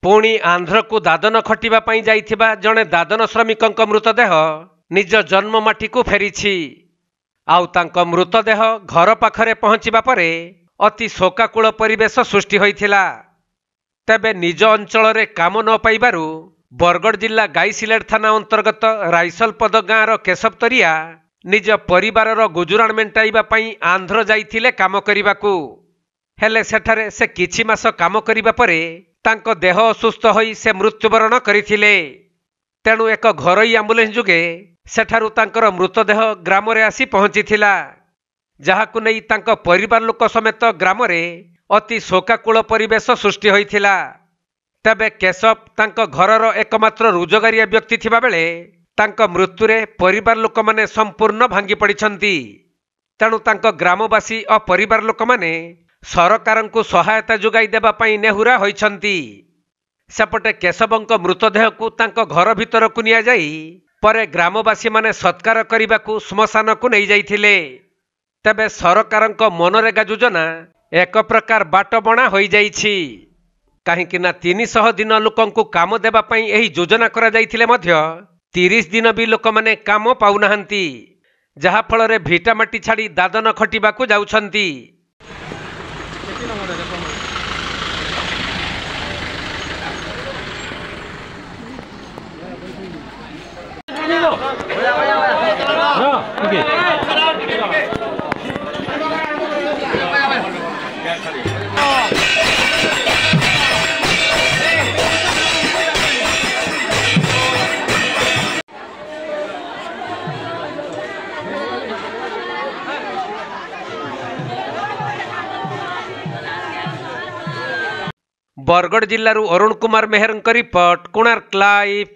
पुणी आंध्र को दादन खटिबा पई जाइथिबा जणे दादन श्रमिकंक मृतदेह निज जन्ममाटी को फेरिछि। आउ तांक मृतदेह घर पाखरे पहुंचिबा परे अति शोकाकूल परिवेश सृष्टि होइथिला। तेबे निज अंचल रे काम न पाइबारु बरगड़ जिला गाईसिलेट थाना अंतर्गत राइसलपद गाँवर केशव तरिया निज परिवारर गुजुराण मेंटाइबा पई आंध्र जाइथिले काम करिबाकू। हेले सेठारे से किछि मास काम करिबा परे तांको देह असुस्थ होई से मृत्युवरण करिथिले। तेणु एक घरोई आम्बुलेंस जुगे सेठारु तांकर मृतदेह ग्राम रे आसी पहुंचीथिला, जहाकु नै तांको परिवार लोक समेत ग्राम रे अति शोकाकूल परिवेश सृष्टि होइथिला। तेबे केशव तांको घरर एकमात्र रोजगारिया व्यक्ति थिबा बेले तांको मृत्युरे परिवार लोक माने संपूर्ण भांगी पड़िछंती। तेणु तांको ग्रामवासी और परिवार लोक माने सरकारंकु सहायता जोगाई देबा पई नेहुरा होइछंती। सेपटे केशवंक मृतदेह को तांको घर भीतर को निया जाई परे ग्रामवासी माने सत्कार करिबाकू श्मशान को नहीं जाइथिले। तेबे सरकारंक मनरेगा योजना एक प्रकार बाट बणा होई जाइछि। काहेकि ना 300 दिन लोकंकु काम देबा पई एही योजना करा जाइथिले मध्य 30 दिन भी लोक माने काम पाउनाहंती, जहा फल रे भिटामाटी छाड़ी दादन खटिबाकू जाउछंती। बरगड़ जिल्लारू अरुण कुमार मेहर रिपोर्ट, कोणार्क लाइव।